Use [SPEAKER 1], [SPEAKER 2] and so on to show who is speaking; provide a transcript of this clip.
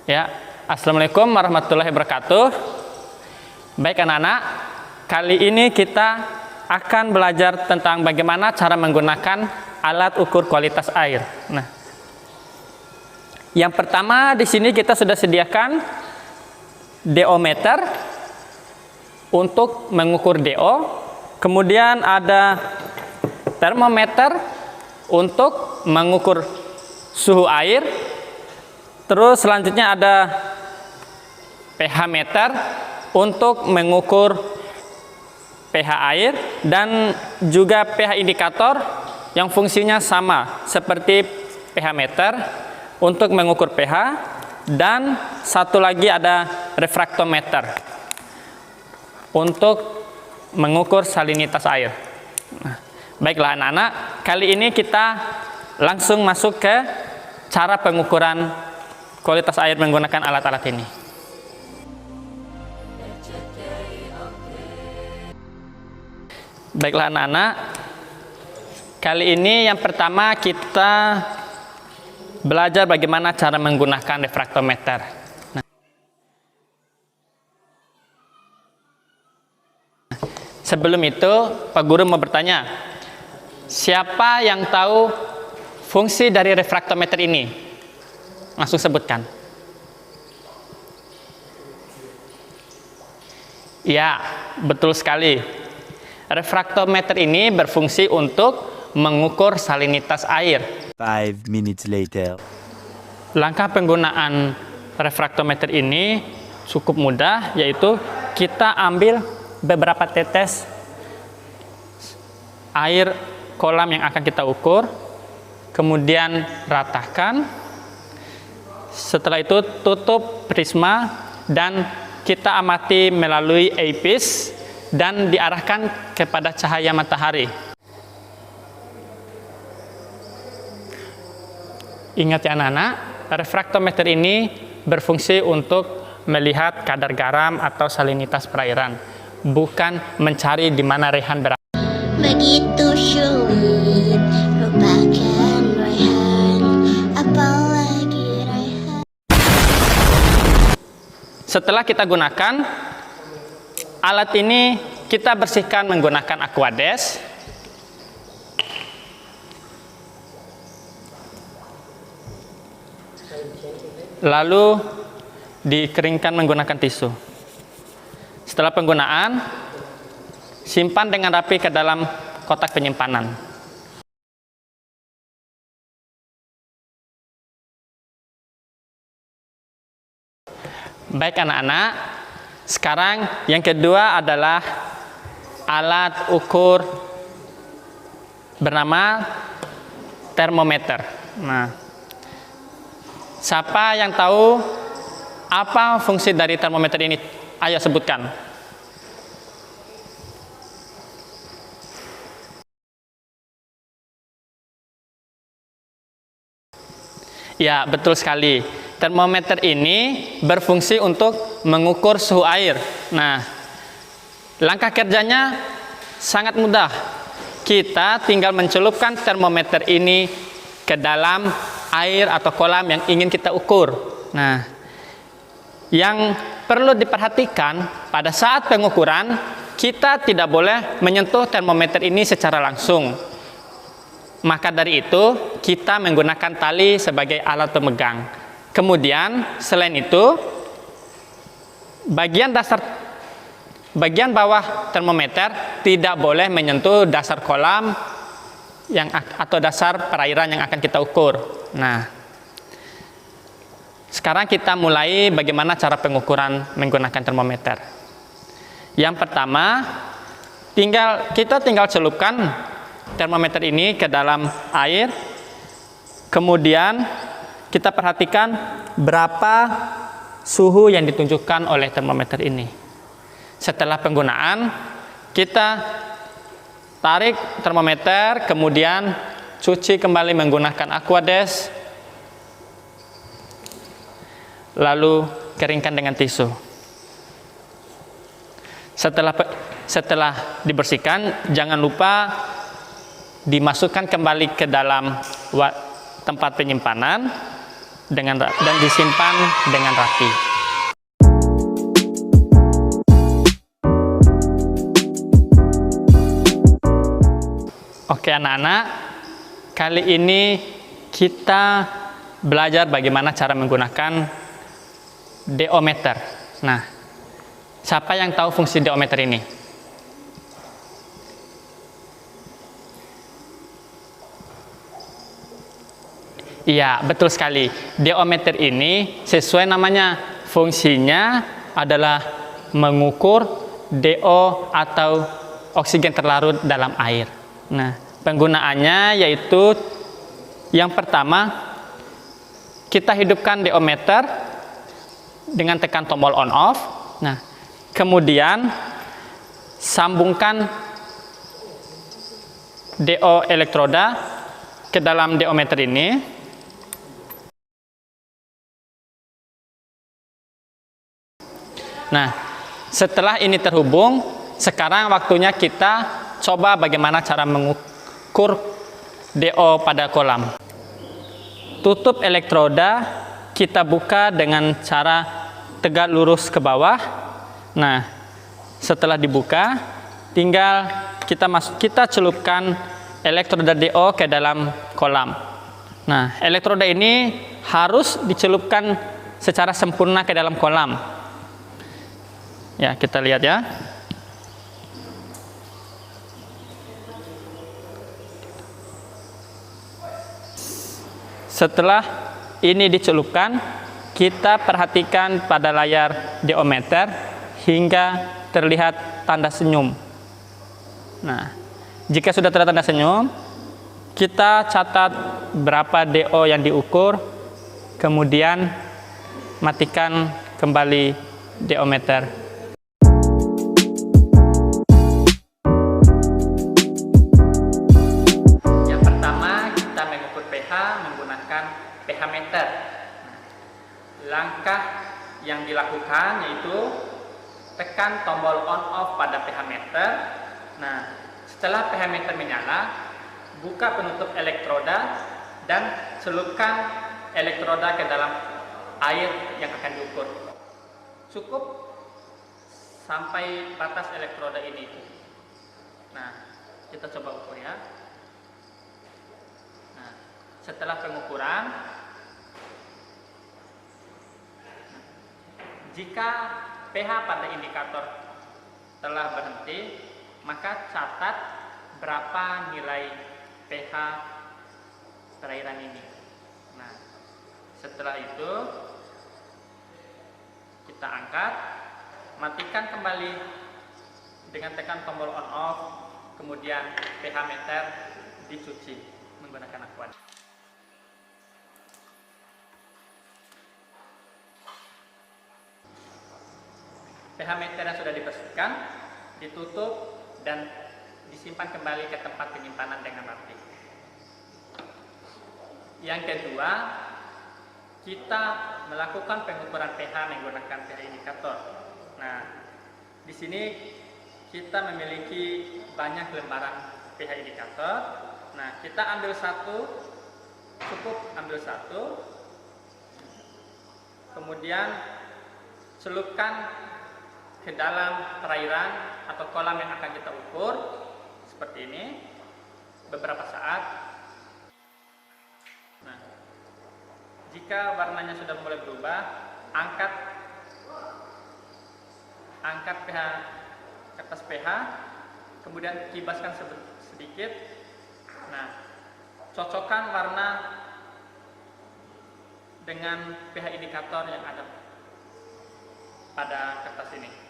[SPEAKER 1] Ya, Assalamualaikum warahmatullahi wabarakatuh. Baik anak-anak, kali ini kita akan belajar tentang bagaimana cara menggunakan alat ukur kualitas air. Nah, yang pertama di sini kita sudah sediakan DO meter untuk mengukur DO. Kemudian ada termometer untuk mengukur suhu air. Terus selanjutnya ada pH meter untuk mengukur pH air dan juga pH indikator yang fungsinya sama seperti pH meter untuk mengukur pH, dan satu lagi ada refraktometer untuk mengukur salinitas air. Nah, baiklah anak-anak, kali ini kita langsung masuk ke cara pengukuran kualitas air menggunakan alat-alat ini. Baiklah anak-anak, kali ini yang pertama kita belajar bagaimana cara menggunakan refraktometer. Nah, sebelum itu Pak Guru mau bertanya, siapa yang tahu fungsi dari refraktometer ini? Langsung sebutkan. Ya, betul sekali. Refraktometer ini berfungsi untuk mengukur salinitas air.
[SPEAKER 2] 5 minutes later.
[SPEAKER 1] Langkah penggunaan refraktometer ini cukup mudah, yaitu kita ambil beberapa tetes air kolam yang akan kita ukur, kemudian ratakan. Setelah itu tutup prisma dan kita amati melalui eyepiece dan diarahkan kepada cahaya matahari. Ingat ya anak-anak, refraktometer ini berfungsi untuk melihat kadar garam atau salinitas perairan, bukan mencari di mana Rehan berada.
[SPEAKER 3] Begitu sulit lupakan Rehan, apalagi Rehan.
[SPEAKER 1] Setelah kita gunakan alat ini, kita bersihkan menggunakan Aquades. Lalu dikeringkan menggunakan tisu. Setelah penggunaan, simpan dengan rapi ke dalam kotak penyimpanan. Baik anak-anak, sekarang yang kedua adalah alat ukur bernama termometer. Nah, siapa yang tahu apa fungsi dari termometer ini? Ayo sebutkan. Ya, betul sekali. Termometer ini berfungsi untuk mengukur suhu air. Nah, langkah kerjanya sangat mudah. Kita tinggal mencelupkan termometer ini ke dalam air atau kolam yang ingin kita ukur. Nah, yang perlu diperhatikan pada saat pengukuran, kita tidak boleh menyentuh termometer ini secara langsung. Maka dari itu, kita menggunakan tali sebagai alat pemegang. Kemudian, selain itu, bagian bawah termometer tidak boleh menyentuh dasar kolam atau dasar perairan yang akan kita ukur. Nah, sekarang kita mulai bagaimana cara pengukuran menggunakan termometer. Yang pertama, kita tinggal celupkan termometer ini ke dalam air. Kemudian kita perhatikan berapa suhu yang ditunjukkan oleh termometer ini. Setelah penggunaan, kita tarik termometer, kemudian cuci kembali menggunakan Aquades, lalu keringkan dengan tisu. Setelah dibersihkan, jangan lupa dimasukkan kembali ke dalam tempat penyimpanan. dan disimpan dengan rapi. Oke anak-anak, kali ini kita belajar bagaimana cara menggunakan diometer. Nah, siapa yang tahu fungsi diometer ini? Iya, betul sekali. Diometer ini sesuai namanya, fungsinya adalah mengukur DO atau oksigen terlarut dalam air. Nah, penggunaannya yaitu yang pertama, kita hidupkan diometer dengan tekan tombol on off. Nah, kemudian sambungkan DO elektroda ke dalam diometer ini. Nah, setelah ini terhubung, sekarang waktunya kita coba bagaimana cara mengukur DO pada kolam. Tutup elektroda kita buka dengan cara tegak lurus ke bawah. Nah, setelah dibuka, tinggal kita celupkan elektroda DO ke dalam kolam. Nah, elektroda ini harus dicelupkan secara sempurna ke dalam kolam. Ya, kita lihat ya. Setelah ini dicelupkan, kita perhatikan pada layar diometer hingga terlihat tanda senyum. Nah, jika sudah terlihat tanda senyum, kita catat berapa DO yang diukur, kemudian matikan kembali diometer. Menggunakan pH meter. Langkah yang dilakukan yaitu tekan tombol on off pada pH meter. Nah, setelah pH meter menyala, buka penutup elektroda dan celupkan elektroda ke dalam air yang akan diukur. Cukup sampai batas elektroda ini. Nah, kita coba ukur ya. Setelah pengukuran, jika pH pada indikator telah berhenti, maka catat berapa nilai pH perairan ini. Nah, setelah itu kita angkat, matikan kembali dengan tekan tombol on off, kemudian pH meter dicuci menggunakan aqua. pH meter yang sudah dibersihkan, ditutup dan disimpan kembali ke tempat penyimpanan dengan rapi. Yang kedua, kita melakukan pengukuran pH menggunakan pH indikator. Nah, di sini kita memiliki banyak lembaran pH indikator. Nah, kita ambil satu, cukup ambil satu, kemudian celupkan ke dalam perairan atau kolam yang akan kita ukur seperti ini beberapa saat. Nah, jika warnanya sudah mulai berubah, angkat pH kertas pH, kemudian kibaskan sedikit. Nah, cocokkan warna dengan pH indikator yang ada pada kertas ini.